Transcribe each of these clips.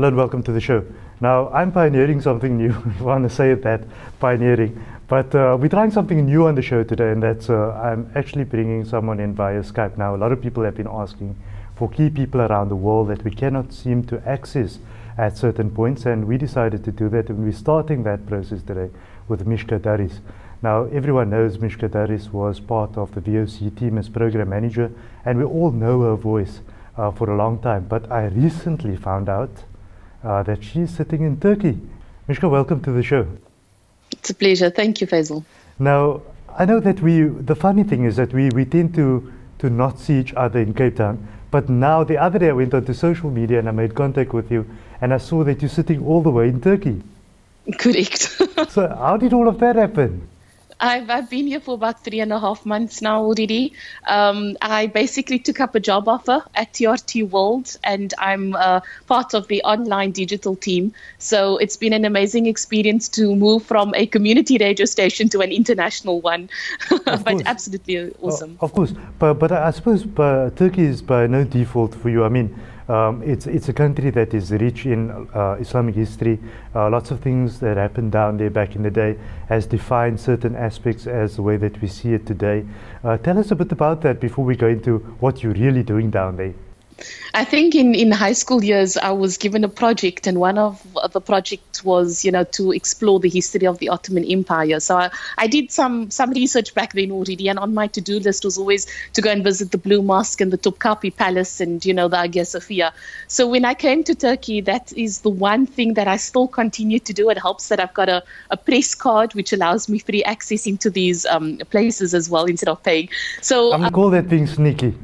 Hello and welcome to the show. Now, I'm pioneering something new. I want to say that, pioneering. But we're trying something new on the show today, and that's I'm actually bringing someone in via Skype. Now, a lot of people have been asking for key people around the world that we cannot seem to access at certain points, and we decided to do that, and we're starting that process today with Mishka Daries. Now, everyone knows Mishka Daries was part of the VOC team as program manager, and we all know her voice for a long time. But I recently found out that she's sitting in Turkey. Mishka, welcome to the show. It's a pleasure. Thank you, Faizal. Now, I know that the funny thing is that we tend to not see each other in Cape Town, but now the other day I went onto social media and I made contact with you, and I saw that you're sitting all the way in Turkey. Correct. So how did all of that happen? I've been here for about 3.5 months now already. I basically took up a job offer at TRT World, and I'm part of the online digital team. So it's been an amazing experience to move from a community radio station to an international one. But absolutely awesome. Of course, but I suppose Turkey is by no default for you. I mean, it's a country that is rich in Islamic history. Lots of things that happened down there back in the day has defined certain aspects as the way that we see it today. Tell us a bit about that before we go into what you're really doing down there. I think in high school years, I was given a project, and one of the projects was, to explore the history of the Ottoman Empire. So I did some research back then already, and on my to-do list was always to go and visit the Blue Mosque and the Topkapi Palace and, the Hagia Sophia. So when I came to Turkey, that is the one thing that I still continue to do. It helps that I've got a press card, which allows me free access into these places as well instead of paying. So I'm going to call that being sneaky.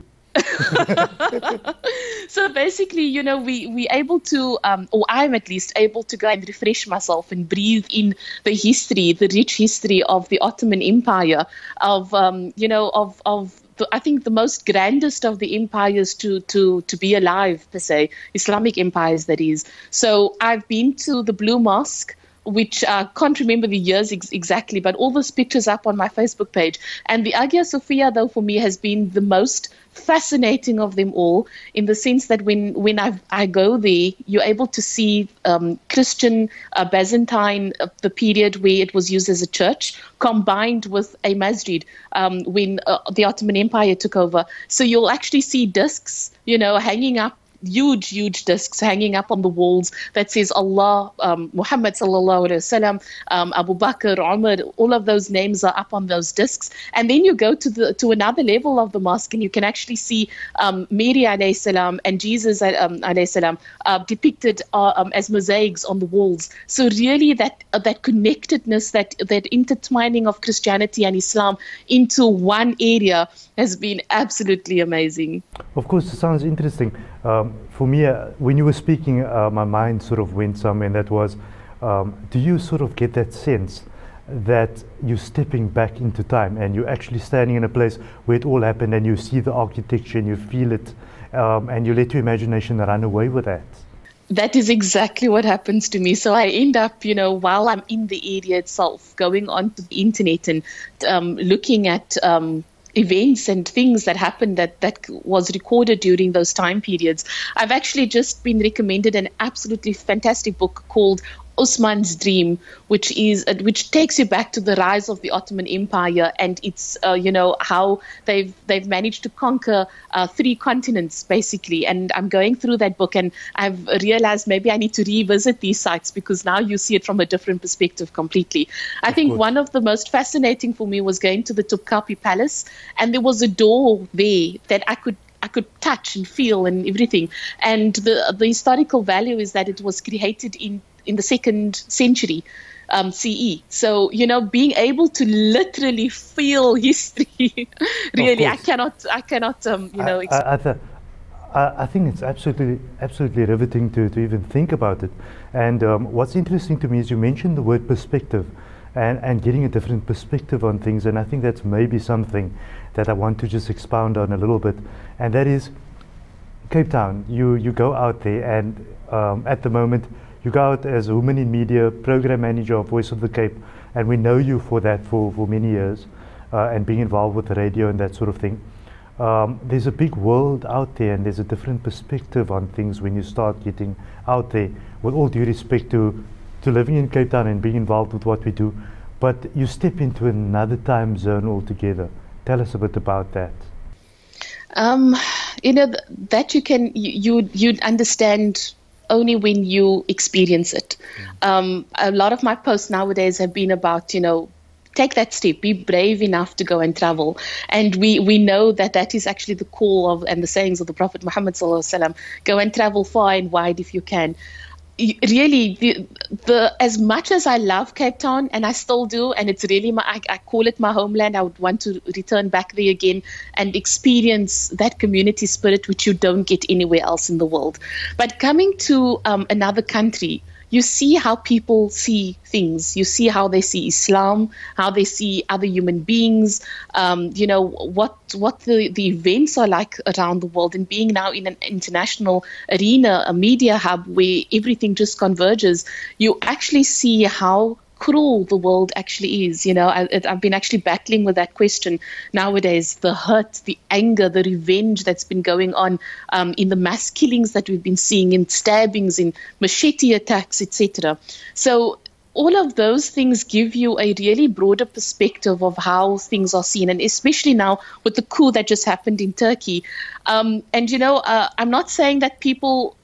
So basically, we able to, or I'm at least able to go and refresh myself and breathe in the history, the rich history of the Ottoman Empire, of I think the most grandest of the empires to be alive, per se, Islamic empires, that is. So I've been to the Blue Mosque, which I can't remember the years exactly, but all those pictures up on my Facebook page. And the Hagia Sophia, though, for me has been the most fascinating of them all, in the sense that when I go there, you're able to see Christian, Byzantine, the period where it was used as a church, combined with a masjid when the Ottoman Empire took over. So you'll actually see discs, hanging up, huge discs hanging up on the walls that says Allah, Muhammad sallallahu alaihi wasallam, Abu Bakr, Umar. All of those names are up on those discs. And then you go to another level of the mosque, and you can actually see Mary alayhi salam and Jesus alayhi salam depicted as mosaics on the walls. So really that connectedness, that intertwining of Christianity and Islam into one area has been absolutely amazing. Of course, it sounds interesting. For me, when you were speaking, my mind sort of went somewhere, and that was, do you sort of get that sense that you're stepping back into time and you're actually standing in a place where it all happened, and you see the architecture and you feel it, and you let your imagination run away with that? That is exactly what happens to me. So I end up, while I'm in the area itself, going onto the internet and looking at events and things that happened that was recorded during those time periods. I've actually just been recommended an absolutely fantastic book called Osman's Dream, which takes you back to the rise of the Ottoman Empire, and it's how they've managed to conquer 3 continents basically. And I'm going through that book, and I've realized maybe I need to revisit these sites, because now you see it from a different perspective completely. I think one of the most fascinating for me was going to the Topkapi Palace, and there was a door there that I could touch and feel and everything. And the historical value is that it was created in the 2nd century CE. So, being able to literally feel history, really, I cannot, I think it's absolutely riveting to even think about it. And what's interesting to me is you mentioned the word perspective, and getting a different perspective on things. And I think that's maybe something that I want to just expound on a little bit. And that is Cape Town. You go out there, and at the moment, you go out as a woman in media, program manager of Voice of the Cape, and we know you for that for many years, and being involved with the radio and that sort of thing. there's a big world out there, and there's a different perspective on things when you start getting out there. With all due respect to living in Cape Town and being involved with what we do, but you step into another time zone altogether. Tell us a bit about that. That you'd understand only when you experience it. A lot of my posts nowadays have been about, take that step, be brave enough to go and travel. And we know that is actually the call of and the sayings of the Prophet Muhammad sallallahu alaihi wasallam, go and travel far and wide if you can. Really, as much as I love Cape Town, and I still do, and it's really I call it my homeland. I would want to return back there again and experience that community spirit, which you don't get anywhere else in the world. But coming to another country, you see how people see things. You see how they see Islam, how they see other human beings, what the events are like around the world. And being now in an international arena, a media hub where everything just converges, you actually see how cruel the world actually is. I've been actually battling with that question nowadays, the hurt, the anger, the revenge that's been going on in the mass killings that we've been seeing, in stabbings, in machete attacks, etc. So all of those things give you a really broader perspective of how things are seen, and especially now with the coup that just happened in Turkey. I'm not saying that people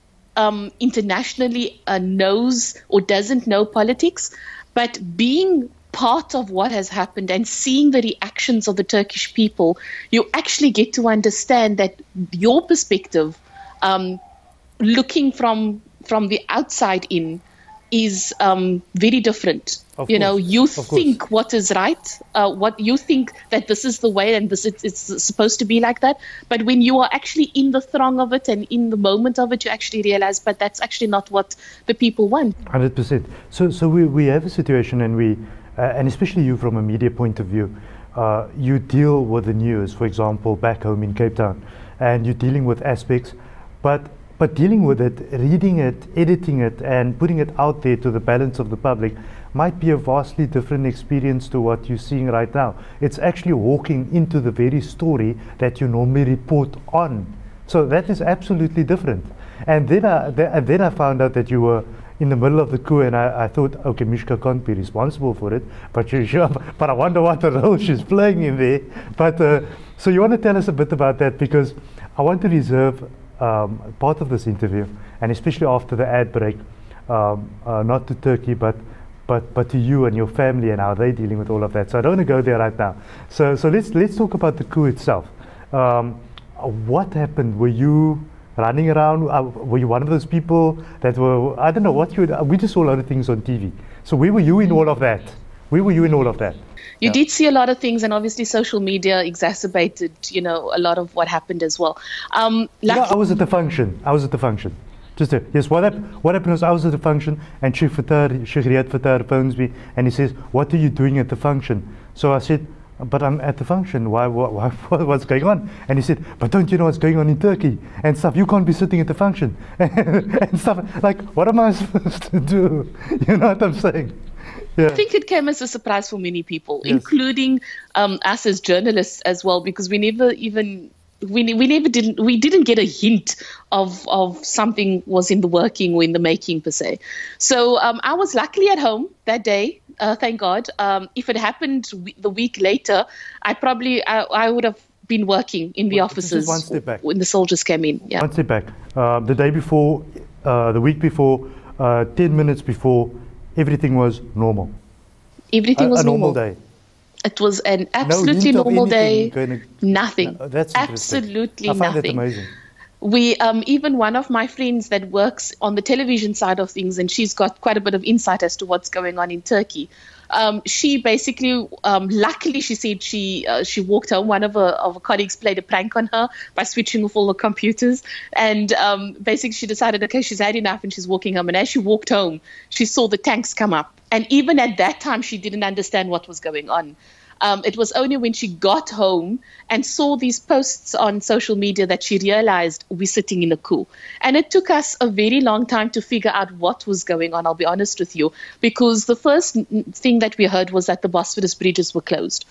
internationally knows or doesn't know politics, but being part of what has happened and seeing the reactions of the Turkish people, you actually get to understand that your perspective, looking from the outside in, is very different. You think what is right, what you think that this is the way and it's supposed to be like that. But when you are actually in the throng of it and in the moment of it, you actually realize, but that's actually not what the people want. 100%. So we have a situation, and and especially you from a media point of view, you deal with the news, for example, back home in Cape Town, and you're dealing with aspects, but dealing with it, reading it, editing it, and putting it out there to the balance of the public might be a vastly different experience to what you're seeing right now. It's actually walking into the very story that you normally report on. So that is absolutely different. And then I found out that you were in the middle of the coup, and I thought, okay, Mishka can't be responsible for it, but I wonder what the role she's playing in there. But so you want to tell us a bit about that, because I want to reserve part of this interview, and especially after the ad break, not to Turkey, but to you and your family and how they're dealing with all of that. So I don't want to go there right now. So let's talk about the coup itself. What happened? Were you running around? Were you one of those people that were, I don't know what we just saw a lot of things on TV. So where were you in all of that? You did see a lot of things, and obviously social media exacerbated, a lot of what happened as well. I was at the function. Yes, what happened was I was at the function, and Sheikh Riyad Fattar phones me, and he says, "What are you doing at the function?" So I said, "But I'm at the function. Why? What's going on?" And he said, "But don't you know what's going on in Turkey and stuff? You can't be sitting at the function and stuff." Like, what am I supposed to do? You know what I'm saying? Yeah. I think it came as a surprise for many people, yes, including us as journalists as well, because we didn't get a hint of something was in the working or in the making per se. So I was luckily at home that day, thank God. If it happened the week later, I would have been working in the offices one step back. When the soldiers came in. Yeah. One step back. The day before, the week before, 10 minutes before, everything was normal. Everything was normal. A normal day. It was an absolutely normal day. Nothing. That's absolutely I find nothing. That amazing. We even one of my friends that works on the television side of things, and she's got quite a bit of insight as to what's going on in Turkey. She basically, luckily, she said she walked home. One of her colleagues played a prank on her by switching off all the computers, and basically she decided, okay, she's had enough, and she's walking home. And as she walked home, she saw the tanks come up, and even at that time, she didn't understand what was going on. It was only when she got home and saw these posts on social media that she realized we're sitting in a coup. And it took us a very long time to figure out what was going on, I'll be honest with you, because the first thing that we heard was that the Bosphorus bridges were closed.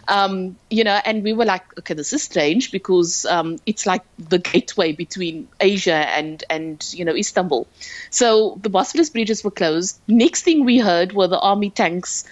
And we were like, okay, this is strange because it's like the gateway between Asia and Istanbul. So the Bosphorus bridges were closed. Next thing we heard were the army tanks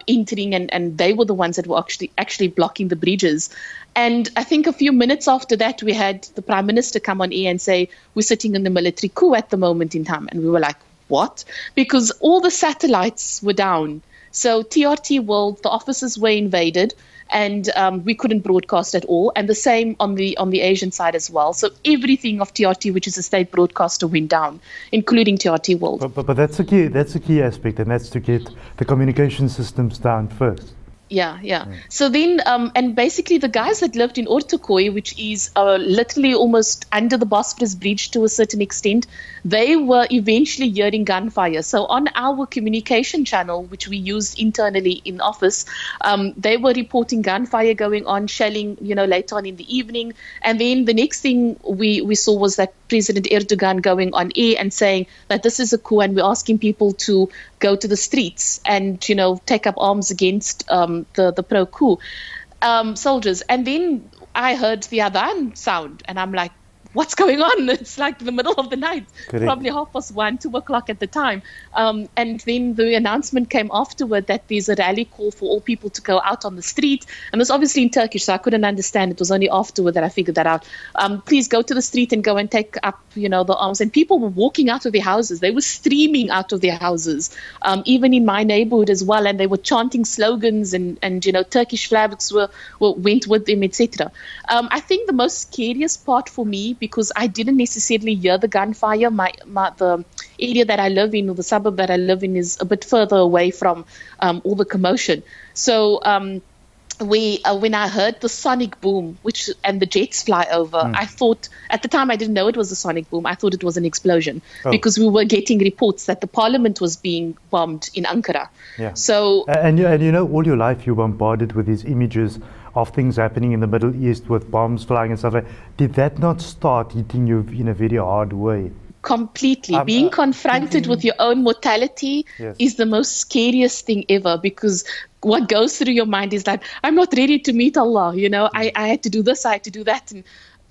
entering, and they were the ones that were actually blocking the bridges. And I think a few minutes after that, we had the Prime Minister come on air and say, we're sitting in the military coup at the moment in time. And we were like, what? Because all the satellites were down. So TRT World, the offices were invaded, and we couldn't broadcast at all. And the same on the Asian side as well. So everything of TRT, which is a state broadcaster, went down, including TRT World. But that's the key aspect, and that's to get the communication systems down first. Yeah. So then, and basically the guys that lived in Ortaköy, which is literally almost under the Bosphorus bridge to a certain extent, they were eventually hearing gunfire. So on our communication channel, which we used internally in office, they were reporting gunfire going on, shelling, later on in the evening. And then the next thing we saw was that President Erdogan going on air and saying that this is a coup and we're asking people to go to the streets and, take up arms against the pro-coup soldiers. And then I heard the adhan sound and I'm like, what's going on? It's like the middle of the night, probably 1:30, 2 o'clock at the time. And then the announcement came afterward that there's a rally call for all people to go out on the street. And it was obviously in Turkish, so I couldn't understand. It was only afterward that I figured that out. Please go to the street and go and take up, the arms. And people were walking out of their houses. They were streaming out of their houses, even in my neighborhood as well. And they were chanting slogans and Turkish flags went with them, etc. I think the most scariest part for me, because I didn't necessarily hear the gunfire. The area that I live in, or the suburb that I live in, is a bit further away from all the commotion. So when I heard the sonic boom, and the jets fly over, I thought, at the time I didn't know it was a sonic boom. I thought it was an explosion because we were getting reports that the parliament was being bombed in Ankara. Yeah. So and all your life you're bombarded with these images of things happening in the Middle East with bombs flying and stuff like that. Did that not start hitting you in a very hard way? Completely. Being confronted with your own mortality is the most scariest thing ever, because what goes through your mind is like, I'm not ready to meet Allah, I had to do this, I had to do that. And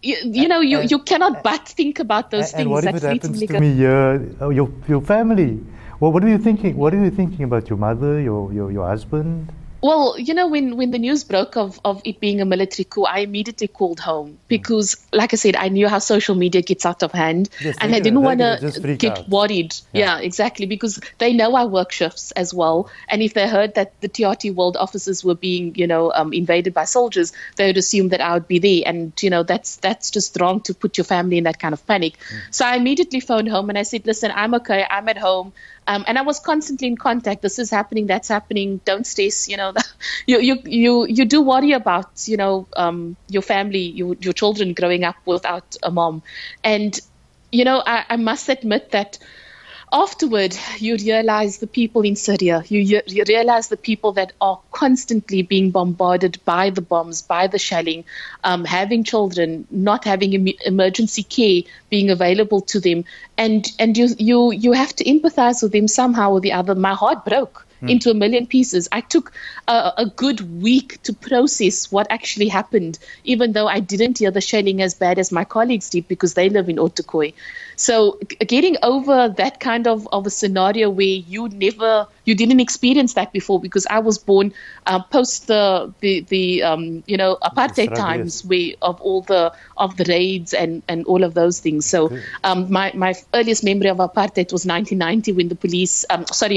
you cannot but think about those things. And what if it happens to me here, your family? Well, what are you thinking? What are you thinking about your mother, your husband? Well, when the news broke of it being a military coup, I immediately called home because, like I said, I knew how social media gets out of hand, and I didn't want to get worried. Yeah, exactly, because they know I work shifts as well, and if they heard that the TRT World offices were being, invaded by soldiers, they would assume that I would be there, and that's just wrong to put your family in that kind of panic. So I immediately phoned home and I said, listen, I'm okay, I'm at home. And I was constantly in contact. This is happening. That's happening. Don't stress. You do worry about your family, your children growing up without a mom. And I must admit that afterward, you realize the people in Syria. You realize the people that are constantly being bombarded by the bombs, by the shelling, having children, not having emergency care being available to them, and you have to empathize with them somehow or the other. My heart broke into a million pieces. I took a good week to process what actually happened, even though I didn't hear the shelling as bad as my colleagues did because they live in Ortaköy. So getting over that kind of a scenario where you didn't experience that before, because I was born post the apartheid times, where of all the raids and all of those things. So my earliest memory of apartheid was 1990 when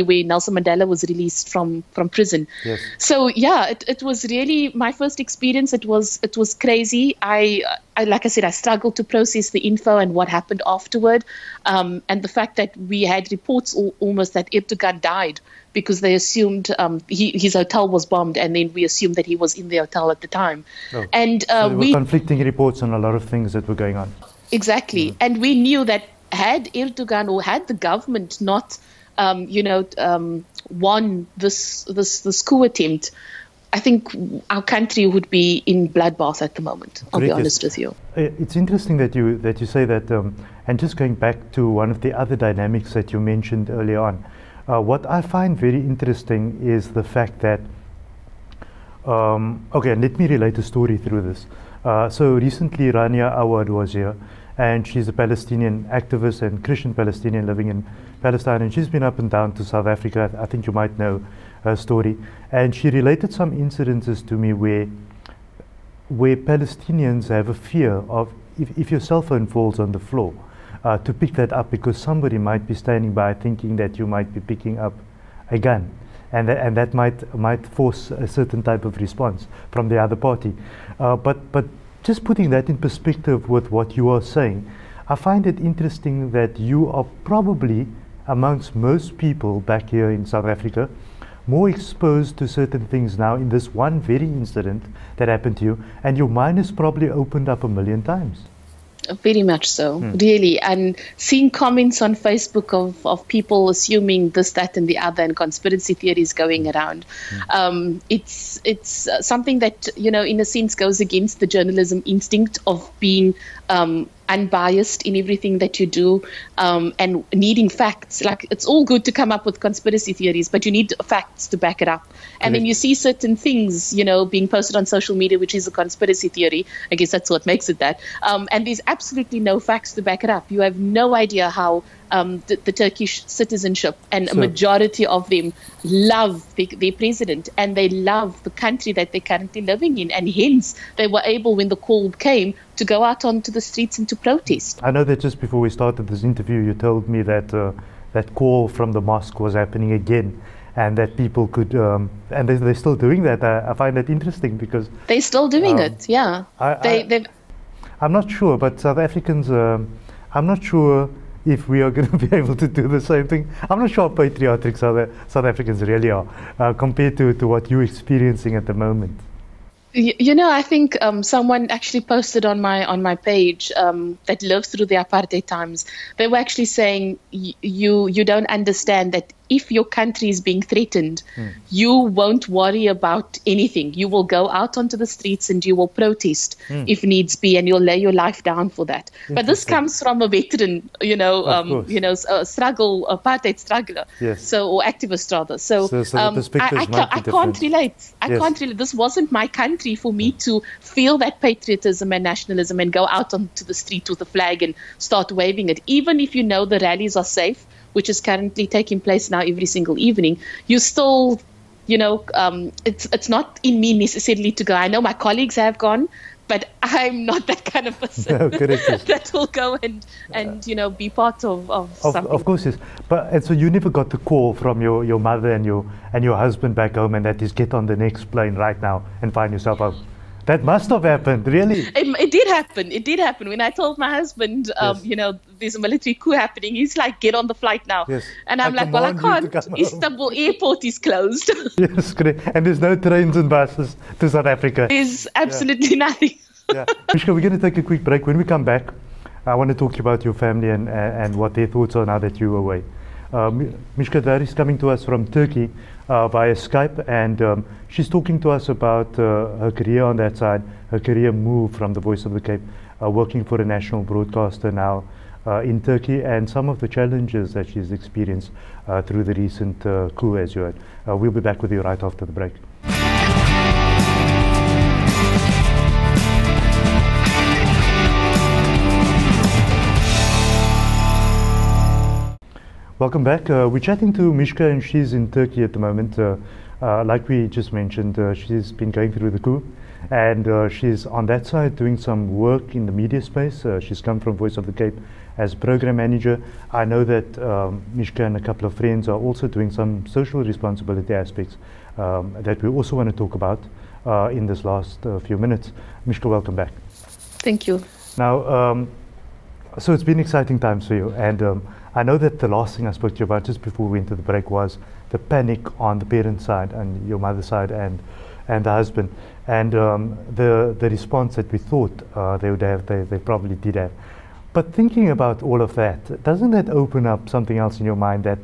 when Nelson Mandela was released from prison. Yes. So it was really my first experience. It was crazy. I like I said, I struggled to process the info and what happened afterward, and the fact that we had reports almost that Erdogan died because they assumed his hotel was bombed, and then we assumed that he was in the hotel at the time. And so there were conflicting reports on a lot of things that were going on. Exactly, and we knew that had Erdogan or had the government not, won this coup attempt, I think our country would be in bloodbath at the moment. I'll be honest with you. It's interesting that you say that, and just going back to one of the other dynamics that you mentioned earlier on. What I find very interesting is the fact that, okay, let me relate a story through this. So recently Rania Awad was here, and she's a Palestinian activist and Christian Palestinian living in Palestine, and she's been up and down to South Africa. I think you might know her story. And she related some incidences to me where Palestinians have a fear of, if your cell phone falls on the floor, to pick that up because somebody might be standing by thinking that you might be picking up a gun. And that might force a certain type of response from the other party. But just putting that in perspective with what you are saying, I find it interesting that you are probably, amongst most people back here in South Africa, more exposed to certain things now in this one very incident that happened to you, and your mind is probably opened up 1,000,000 times. Very much so, really. And seeing comments on Facebook of people assuming this, that, and the other, and conspiracy theories going around, it's something that, you know, in a sense goes against the journalism instinct of being unbiased in everything that you do, and needing facts. Like, it's all good to come up with conspiracy theories, but you need facts to back it up. And then you see certain things, you know, being posted on social media, which is a conspiracy theory. I guess that's what makes it that. And there's absolutely no facts to back it up. You have no idea how the Turkish citizenship, and a majority of them love their president, and they love the country that they're currently living in, and hence they were able, when the call came, to go out onto the streets and to protest. I know that just before we started this interview, you told me that that call from the mosque was happening again, and that people could, and they're still doing that. I find that interesting because they're still doing it. Yeah, I'm not sure, but South Africans, I'm not sure if we are going to be able to do the same thing. I'm not sure how patriotic South Africans really are compared to what you're experiencing at the moment. You know, I think someone actually posted on my page that lived through the apartheid times. They were actually saying, you don't understand that if your country is being threatened, you won't worry about anything. You will go out onto the streets and you will protest if needs be, and you'll lay your life down for that. But this comes from a veteran, you know, a struggle, apartheid struggler, or activist rather. So I can't relate. I can't relate. This wasn't my country for me to feel that patriotism and nationalism and go out onto the street with a flag and start waving it. Even if you know the rallies are safe, which is currently taking place now every single evening, you still, you know, it's not in me necessarily to go. I know my colleagues have gone, but I'm not that kind of person that will go and you know, be part of something. Of course, yes. And so you never got the call from your mother and your husband back home, and that is, get on the next plane right now and find yourself out. That must have happened, really. It did happen. It did happen. When I told my husband, you know, there's a military coup happening, he's like, get on the flight now. Yes. And I'm like, well, I can't. Istanbul airport is closed. Yes, correct. And there's no trains and buses to South Africa. There's absolutely nothing. Mishka, we're going to take a quick break. When we come back, I want to talk about your family and what their thoughts are now that you're away. Mishka Daries is coming to us from Turkey via Skype, and she's talking to us about her career on that side, her career move from the Voice of the Cape, working for a national broadcaster now in Turkey, and some of the challenges that she's experienced through the recent coup, as you heard. We'll be back with you right after the break. Welcome back. We're chatting to Mishka, and she's in Turkey at the moment. Like we just mentioned, she's been going through the coup, and she's on that side doing some work in the media space. She's come from Voice of the Cape as program manager. I know that Mishka and a couple of friends are also doing some social responsibility aspects that we also want to talk about in this last few minutes. Mishka, welcome back. Thank you. Now, so it's been exciting times for you, and I know that the last thing I spoke to you about just before we went to the break was the panic on the parents' side and your mother's side and the husband, and the response that we thought they would have, they probably did have. But thinking about all of that, doesn't that open up something else in your mind, that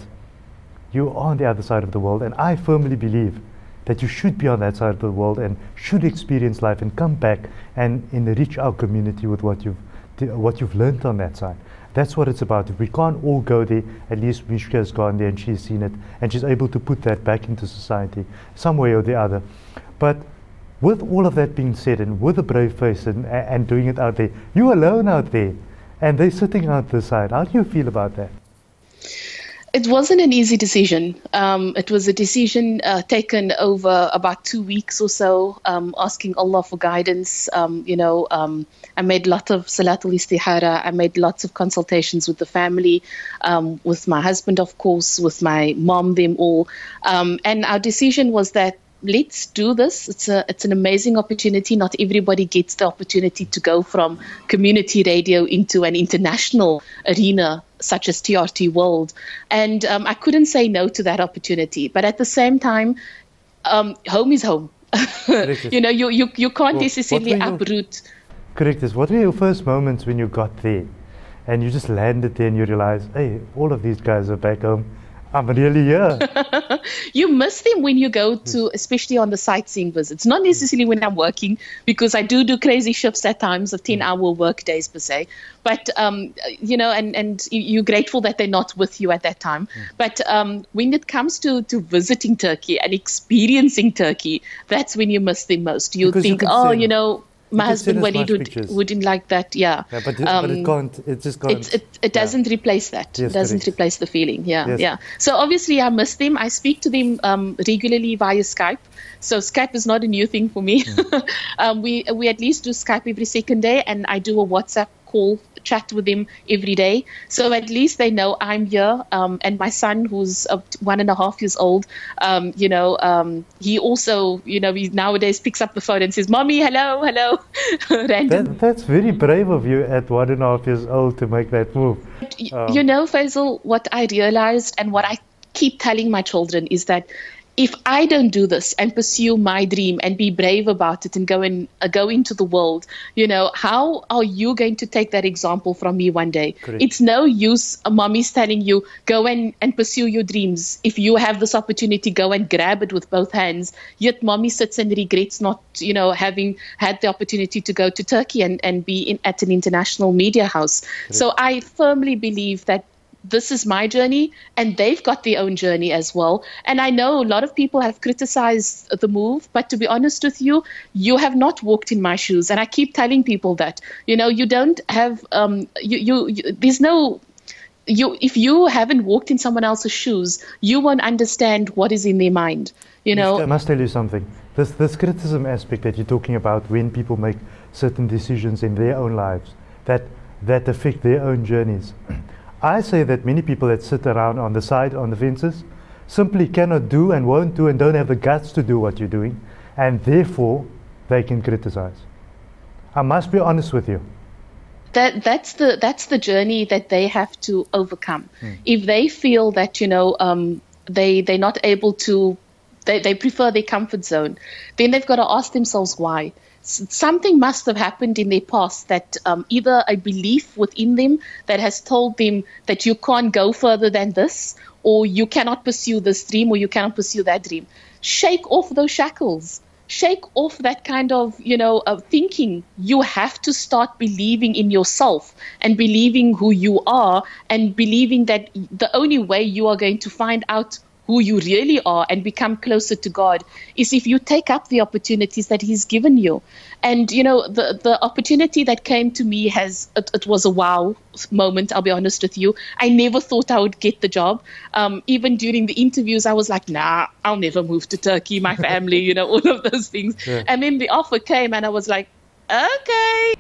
you are on the other side of the world? And I firmly believe that you should be on that side of the world and should experience life and come back and enrich our community with what you've learned on that side. That's what it's about. If we can't all go there, at least Mishka has gone there and she's seen it and she's able to put that back into society some way or the other. But with all of that being said, and with a brave face and doing it out there, you're alone out there and they're sitting out the side. How do you feel about that? It wasn't an easy decision. It was a decision taken over about 2 weeks or so, asking Allah for guidance. I made a lot of Salatul Istihara. I made lots of consultations with the family, with my husband, of course, with my mom, them all. And our decision was that let's do this. It's an amazing opportunity. Not everybody gets the opportunity to go from community radio into an international arena such as TRT World. And I couldn't say no to that opportunity. But at the same time, home is home. You can't necessarily uproot. Correct. What were your first moments when you got there and you just landed there and you realized, hey, all of these guys are back home. I'm really here. You miss them when you go to, especially on the sightseeing visits. Not necessarily when I'm working, because I do crazy shifts at times of 10-hour work days per se. But, and you're grateful that they're not with you at that time. But when it comes to visiting Turkey and experiencing Turkey, that's when you miss them most. You think, my husband Walid wouldn't like that. Yeah, but it can't. It just can't. It doesn't replace that. Yes, it doesn't correct. replace the feeling. Yeah, Yes. yeah. So obviously I miss them. I speak to them regularly via Skype. So Skype is not a new thing for me. We at least do Skype every second day, and I do a WhatsApp call chat with them every day. So at least they know I'm here. And my son, who's 1.5 years old, he also, he nowadays picks up the phone and says, "Mommy, hello." Random. That's very brave of you at 1.5 years old to make that move. Faizal, what I realized and what I keep telling my children is that if I don't do this and pursue my dream and be brave about it and go into the world, how are you going to take that example from me one day? Correct. It's no use mommy's telling you, go and pursue your dreams. If you have this opportunity, go and grab it with both hands. Yet mommy sits and regrets not, having had the opportunity to go to Turkey and be at an international media house. Correct. So I firmly believe that this is my journey and they've got their own journey as well. And I know a lot of people have criticized the move, but to be honest with you, you have not walked in my shoes. And I keep telling people that, you don't have, if you haven't walked in someone else's shoes, you won't understand what is in their mind. I must tell you something. This criticism aspect that you're talking about when people make certain decisions in their own lives that affect their own journeys. I say that many people that sit around on the side, on the fences, simply cannot do and won't do and don't have the guts to do what you're doing, and therefore they can criticize. I must be honest with you. That's the journey that they have to overcome. If they feel that they're not able to, they prefer their comfort zone, then they've got to ask themselves why. Something must have happened in their past that either a belief within them that has told them that you can't go further than this, or you cannot pursue this dream, or you cannot pursue that dream. Shake off those shackles. Shake off that kind of, of thinking. You have to start believing in yourself and believing who you are and believing that the only way you are going to find out who you really are and become closer to God is if you take up the opportunities that He's given you. And, the opportunity that came to me it was a wow moment, I'll be honest with you. I never thought I would get the job. Even during the interviews, I was like, nah, I'll never move to Turkey, my family, all of those things. Yeah. And then the offer came and I was like, okay.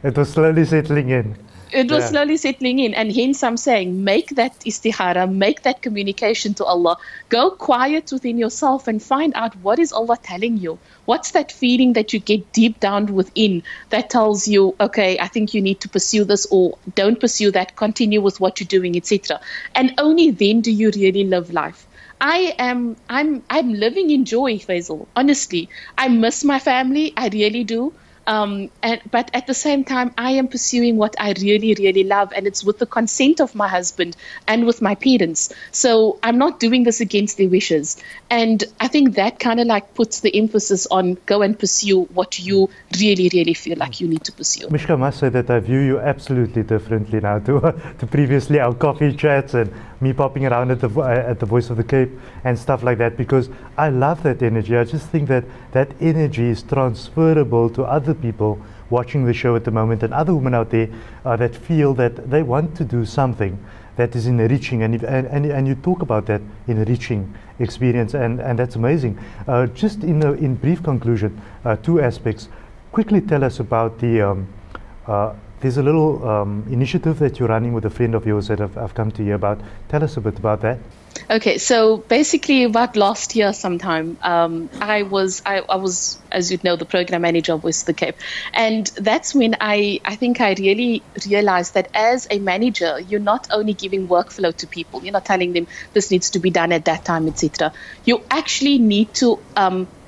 It was slowly settling in. It was slowly settling in, and hence I'm saying make that istihara, make that communication to Allah. Go quiet within yourself and find out what is Allah telling you. What's that feeling that you get deep down within that tells you, okay, I think you need to pursue this, or don't pursue that, continue with what you're doing, etc. And only then do you really live life. I'm living in joy, Faizal. Honestly, I miss my family. I really do. But at the same time, I am pursuing what I really, really love, and it's with the consent of my husband and with my parents. So I'm not doing this against their wishes. And I think that kind of like puts the emphasis on go and pursue what you really, really feel like you need to pursue. Mishka, I must say that I view you absolutely differently now to previously our coffee chats and me popping around at the Voice of the Cape and stuff like that, because I love that energy. I just think that that energy is transferable to other people watching the show at the moment, and other women out there that feel that they want to do something that is enriching, and you talk about that enriching experience, and that's amazing. Just in brief conclusion, two aspects. Quickly tell us about the there's a little initiative that you're running with a friend of yours that I've come to hear about. Tell us a bit about that. Okay, so basically about last year sometime, I was, as you know, the program manager of Voice of the Cape. And that's when I think I really realized that as a manager, you're not only giving workflow to people, you're not telling them this needs to be done at that time, etc. You actually need to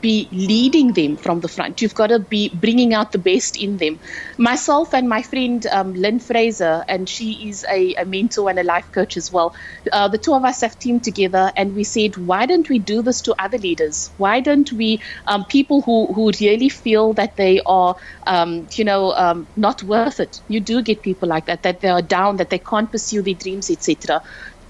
be leading them from the front. You've got to be bringing out the best in them. Myself and my friend Lynn Fraser, and she is a mentor and a life coach as well, the two of us have teamed together, and we said, why don't we do this to other leaders? Why don't we, people who really feel that they are, not worth it? You do get people like that they are down, that they can't pursue their dreams, etc.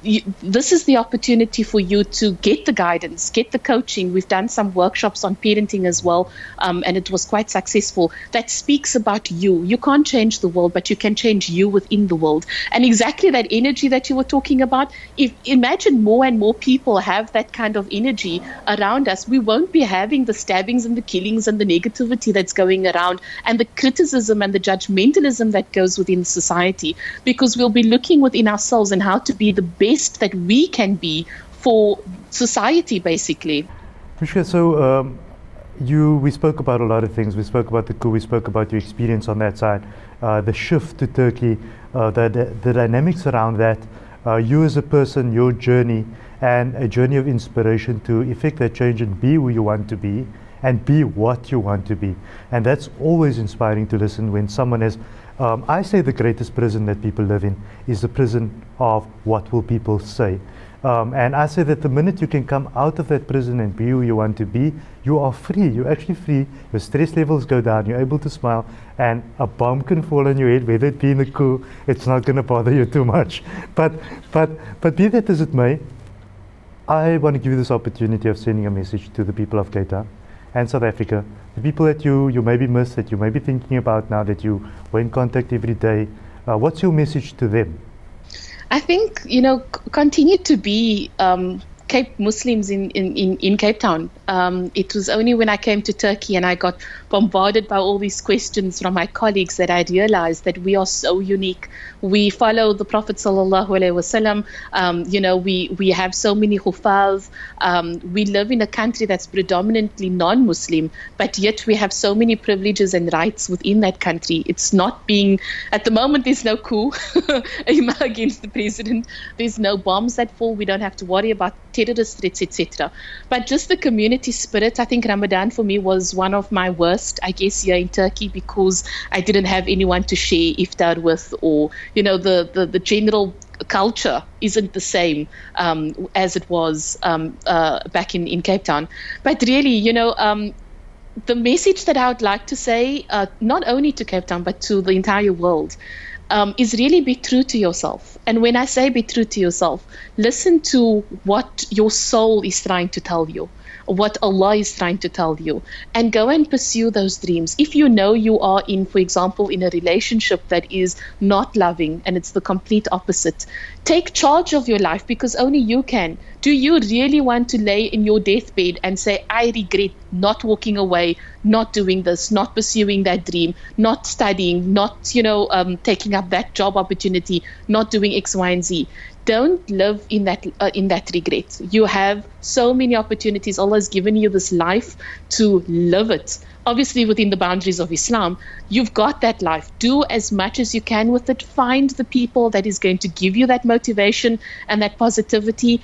This is the opportunity for you to get the guidance, get the coaching. We've done some workshops on parenting as well, and it was quite successful. That speaks about you. You can't change the world, but you can change you within the world. And exactly that energy that you were talking about, imagine more and more people have that kind of energy around us, we won't be having the stabbings and the killings and the negativity that's going around and the criticism and the judgmentalism that goes within society, because we'll be looking within ourselves and how to be the best that we can be for society, basically. Mishka, so we spoke about a lot of things. We spoke about the coup, we spoke about your experience on that side, the shift to Turkey, the dynamics around that, you as a person, your journey, and a journey of inspiration to effect that change and be who you want to be and be what you want to be. And that's always inspiring to listen when someone has I say the greatest prison that people live in is the prison of what will people say. And I say that the minute you can come out of that prison and be who you want to be, you are free. You're actually free. Your stress levels go down. You're able to smile. And a bomb can fall on your head, whether it be in a coup, it's not going to bother you too much. But be that as it may, I want to give you this opportunity of sending a message to the people of Cape Town and South Africa, the people that you maybe miss, that you may be thinking about now that you were in contact every day. What's your message to them? I think, continue to be Cape Muslims in Cape Town. It was only when I came to Turkey and I got bombarded by all these questions from my colleagues that I realized that we are so unique. We follow the Prophet sallallahu alaihi wasallam. We have so many hufaz. We live in a country that's predominantly non-Muslim, but yet we have so many privileges and rights within that country. It's not being, at the moment, there's no coup against the president. There's no bombs that fall. We don't have to worry about terrorist threats, etc. But just the community spirit. I think Ramadan for me was one of my worst, I guess, here in Turkey, because I didn't have anyone to share iftar with, or the general culture isn't the same as it was back in Cape Town. But really, the message that I would like to say, not only to Cape Town but to the entire world, is really be true to yourself. And when I say be true to yourself, listen to what your soul is trying to tell you, what Allah is trying to tell you, and go and pursue those dreams. If you know you are in, for example, in a relationship that is not loving and it's the complete opposite, take charge of your life, because only you can. Do you really want to lay in your deathbed and say, I regret not walking away, not doing this, not pursuing that dream, not studying, not taking up that job opportunity, not doing X, Y, and Z? Don't live in that regret. You have so many opportunities. Allah has given you this life to live it. Obviously, within the boundaries of Islam, you've got that life. Do as much as you can with it. Find the people that is going to give you that motivation and that positivity.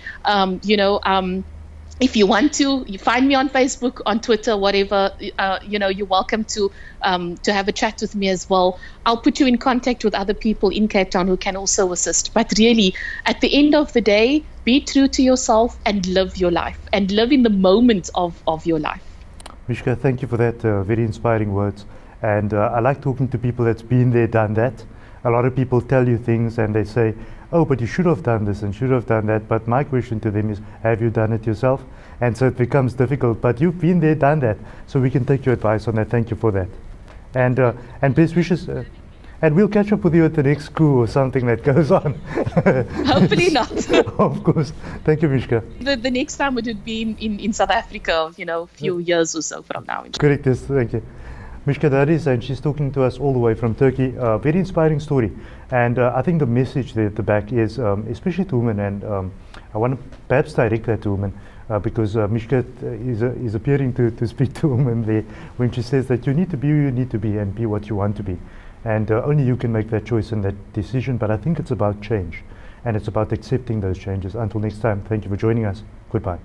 if you want to, you find me on Facebook, on Twitter, whatever. You're welcome to have a chat with me as well. I'll put you in contact with other people in Cape Town who can also assist. But really, at the end of the day, be true to yourself and live your life and live in the moment of your life. Mishka, thank you for that very inspiring words. And I like talking to people that's been there, done that. A lot of people tell you things and they say, oh, but you should have done this and should have done that. But my question to them is, have you done it yourself? And so it becomes difficult. But you've been there, done that. So we can take your advice on that. Thank you for that. And best wishes. And we'll catch up with you at the next coup or something that goes on. Hopefully not. Of course. Thank you, Mishka. The next time it would be in South Africa, a few years or so from now. Correct, yes. Thank you. Mishka Daries, and she's talking to us all the way from Turkey. Very inspiring story. And I think the message there at the back is, especially to women, and I want to perhaps direct that to women, because Mishka is appearing to speak to women there when she says that you need to be who you need to be and be what you want to be. And only you can make that choice and that decision. But I think it's about change. And it's about accepting those changes. Until next time, thank you for joining us. Goodbye.